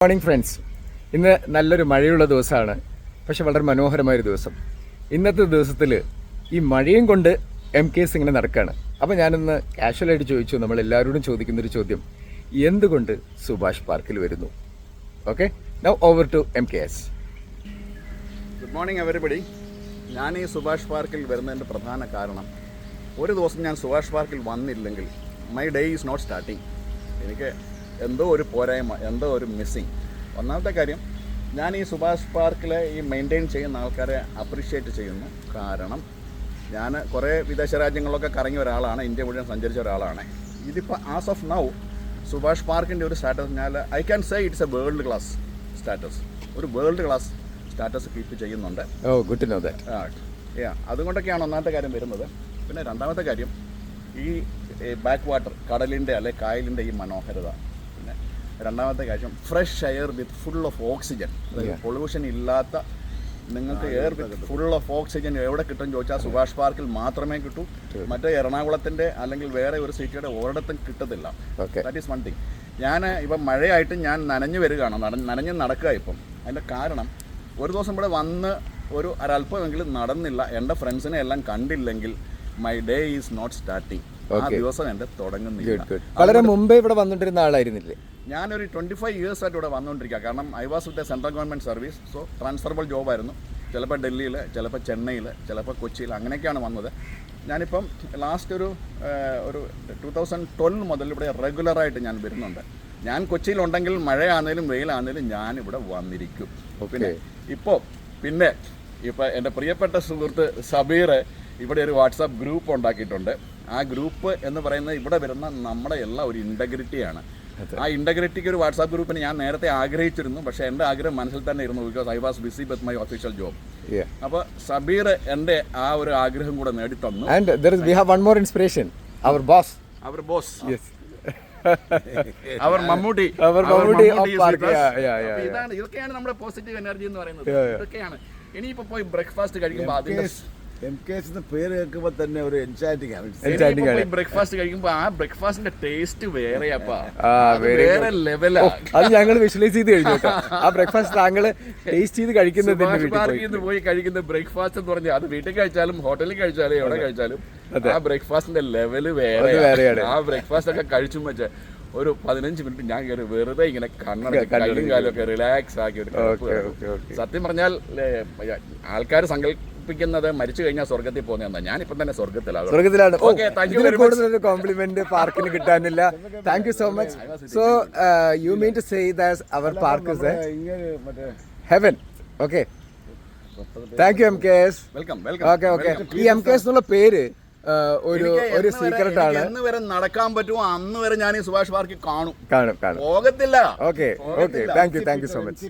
Morning friends. ഇന്ന് നല്ലൊരു മഴയുള്ള ദിവസമാണ്, പക്ഷെ വളരെ മനോഹരമായൊരു ദിവസം. ഇന്നത്തെ ദിവസത്തിൽ ഈ മഴയും കൊണ്ട് MKS ഇങ്ങനെ നടക്കുകയാണ്. അപ്പോൾ ഞാനിന്ന് കാഷ്വലായിട്ട് ചോദിച്ചു, നമ്മളെല്ലാവരോടും ചോദിക്കുന്നൊരു ചോദ്യം, എന്തുകൊണ്ട് സുഭാഷ് പാർക്കിൽ വരുന്നു? Okay, now over to MKS. Good morning everybody. ഞാൻ ഈ സുഭാഷ് പാർക്കിൽ വരുന്നതിൻ്റെ പ്രധാന കാരണം, ഒരു ദിവസം ഞാൻ സുഭാഷ് പാർക്കിൽ വന്നില്ലെങ്കിൽ my day is not starting. എനിക്ക് എന്തോ ഒരു പോരായ്മ, എന്തോ ഒരു മിസ്സിങ്. ഒന്നാമത്തെ കാര്യം, ഞാൻ ഈ സുഭാഷ് പാർക്കിൽ ഈ മെയിൻറ്റെയിൻ ചെയ്യുന്ന ആൾക്കാരെ അപ്രീഷിയേറ്റ് ചെയ്യുന്നു. കാരണം ഞാൻ കുറേ വിദേശ രാജ്യങ്ങളിലൊക്കെ കറങ്ങിയ ഒരാളാണ്, ഇന്ത്യ മുഴുവൻ സഞ്ചരിച്ച ഒരാളാണ്. ഇതിപ്പോൾ ആസ് ഓഫ് നൗ സുഭാഷ് പാർക്കിൻ്റെ ഒരു സ്റ്റാറ്റസ് ഞാൻ I can say it's a world class status. ഒരു വേൾഡ് ക്ലാസ് സ്റ്റാറ്റസ് കീപ്പ് ചെയ്യുന്നുണ്ട്. Good to know that. അതുകൊണ്ടൊക്കെയാണ് ഒന്നാമത്തെ കാര്യം വരുന്നത്. പിന്നെ രണ്ടാമത്തെ കാര്യം, ഈ ബാക്ക് വാട്ടർ, കടലിൻ്റെ അല്ലെ കായലിൻ്റെ ഈ മനോഹരത. പിന്നെ രണ്ടാമത്തെ കാര്യം, fresh air with full of oxygen. Pollution ഇല്ലാത്ത നിങ്ങൾക്ക് air with full of oxygen എവിടെ കിട്ടും ചോദിച്ചാൽ സുഭാഷ് പാർക്കിൽ മാത്രമേ കിട്ടൂ. മറ്റേ എറണാകുളത്തിൻ്റെ അല്ലെങ്കിൽ വേറെ ഒരു സിറ്റിയുടെ ഒരിടത്തും കിട്ടത്തില്ല. That is one thing. ഞാൻ ഇപ്പം മഴയായിട്ട് ഞാൻ നനഞ്ഞു വരികയാണ്, നനഞ്ഞ് നടക്കുക. ഇപ്പം അതിൻ്റെ കാരണം, ഒരു ദിവസം ഇവിടെ വന്ന് ഒരു ഒരല്പമെങ്കിലും നടന്നില്ല, എൻ്റെ ഫ്രണ്ട്സിനെ എല്ലാം കണ്ടില്ലെങ്കിൽ my day is not starting. ആ ദിവസം എൻ്റെ തുടങ്ങുന്നില്ല. വളരെ മുമ്പേ ഇവിടെ വന്നിട്ടിരുന്ന ആളായിരുന്നില്ലേ? ഞാനൊരു 25 years ആയിട്ട് ഇവിടെ വന്നുകൊണ്ടിരിക്കുക. കാരണം I was with a central government service. So transferable ജോബായിരുന്നു. ചിലപ്പോൾ ഡൽഹിയിൽ, ചിലപ്പോൾ ചെന്നൈയിൽ, ചിലപ്പോൾ കൊച്ചിയിൽ, അങ്ങനെയൊക്കെയാണ് വന്നത്. ഞാനിപ്പം ലാസ്റ്റ് ഒരു 2012 മുതൽ ഇവിടെ റെഗുലറായിട്ട് ഞാൻ വരുന്നുണ്ട്. ഞാൻ കൊച്ചിയിലുണ്ടെങ്കിൽ മഴയാണെങ്കിലും വെയിലാണെങ്കിലും ഞാനിവിടെ വന്നിരിക്കും. പിന്നെ ഇപ്പോൾ എൻ്റെ പ്രിയപ്പെട്ട സുഹൃത്ത് സബീർ ഇവിടെ ഒരു വാട്സാപ്പ് ഗ്രൂപ്പ് ഉണ്ടാക്കിയിട്ടുണ്ട്. ആ ഗ്രൂപ്പ് എന്ന് പറയുന്നത് ഇവിടെ വരുന്ന നമ്മുടെ എല്ലാം ഒരു ഇൻറ്റഗ്രിറ്റിയാണ്. ആ ഇൻറ്റഗ്രിറ്റിക്ക് ഒരു വാട്സാപ്പ് ഗ്രൂപ്പിന് ഞാൻ നേരത്തെ ആഗ്രഹിച്ചിരുന്നു, പക്ഷേ എൻ്റെ ആഗ്രഹം മനസ്സിൽ തന്നെ ഇരുന്നു. Because I was busy with my official job. അപ്പോൾ സബീർ എൻ്റെ ആ ഒരു ആഗ്രഹം കൂടെ നേടിത്തന്നു. We have one more inspiration. Our boss. Yes. അവർ മമ്മൂട്ടി. ഇതാണ്, ഇതൊക്കെയാണ് നമ്മുടെ പോസിറ്റീവ് എനർജി എന്ന് പറയുന്നത്. ഇതൊക്കെയാണ്. ഇനിയിപ്പോൾ പോയി ബ്രേക്ക്ഫാസ്റ്റ് കഴിക്കുമ്പോൾ അതിൻ്റെ MKS പേര് കേൾക്കുമ്പോൾ തന്നെ ഒരു എൻചാന്റിംഗ് ആണ്. ബ്രേക്ക്ഫാസ്റ്റ് കഴിക്കുമ്പോൾ ആ ബ്രേക്ക്ഫാസ്റ്റിന്റെ ടേസ്റ്റ് വേറെയാപ്പാ, വേറെ ലെവലാ. അത് ഞങ്ങൾ വിഷ്വലൈസ് ചെയ്ത് കഴിഞ്ഞു. ആ ബ്രേക്ക്ഫാസ്റ്റ് താങ്കൾ ടേസ്റ്റ് ചെയ്ത് കഴിക്കുന്നത് പോയി കഴിക്കുന്ന ബ്രേക്ക്ഫാസ്റ്റ് എന്ന് പറഞ്ഞാൽ അത് വീട്ടിൽ കഴിച്ചാലും ഹോട്ടലിൽ കഴിച്ചാലും എവിടെ കഴിച്ചാലും ആ ബ്രേക്ക്ഫാസ്റ്റിന്റെ ലെവല് വേറെയാണ്. ആ ബ്രേക്ക്ഫാസ്റ്റ് ഒക്കെ കഴിച്ചും വെച്ചാൽ ഒരു 15 മിനിറ്റ് ഞാൻ കയറി വെറുതെ ഇങ്ങനെ കണ്ണും കാലും ഒക്കെ റിലാക്സ് ആക്കി ഒരു. സത്യം പറഞ്ഞാൽ ആൾക്കാർ സങ്കല്പിക്കുന്നത് മരിച്ചു കഴിഞ്ഞാൽ സ്വർഗത്തിൽ പോകുന്നതാണ്. ഞാനിപ്പം തന്നെ സ്വർഗത്തിലാണ്. കൂടുതലൊരു കോംപ്ലിമെന്റ് പാർക്കിന് കിട്ടാനില്ല. Thank you so much. So you mean to say that our park is heaven. Okay, thank you MKS. Okay. ഈ MKS എന്നുള്ള പേര് ഒരു സീക്രട്ട് ആണ്. എന്ന് വരെ നടക്കാൻ പറ്റുമോ അന്ന് വരെ ഞാൻ ഈ സുഭാഷ് പാർക്കിൽ കാണും. കാണും. പോകത്തില്ല. Okay, thank you so much.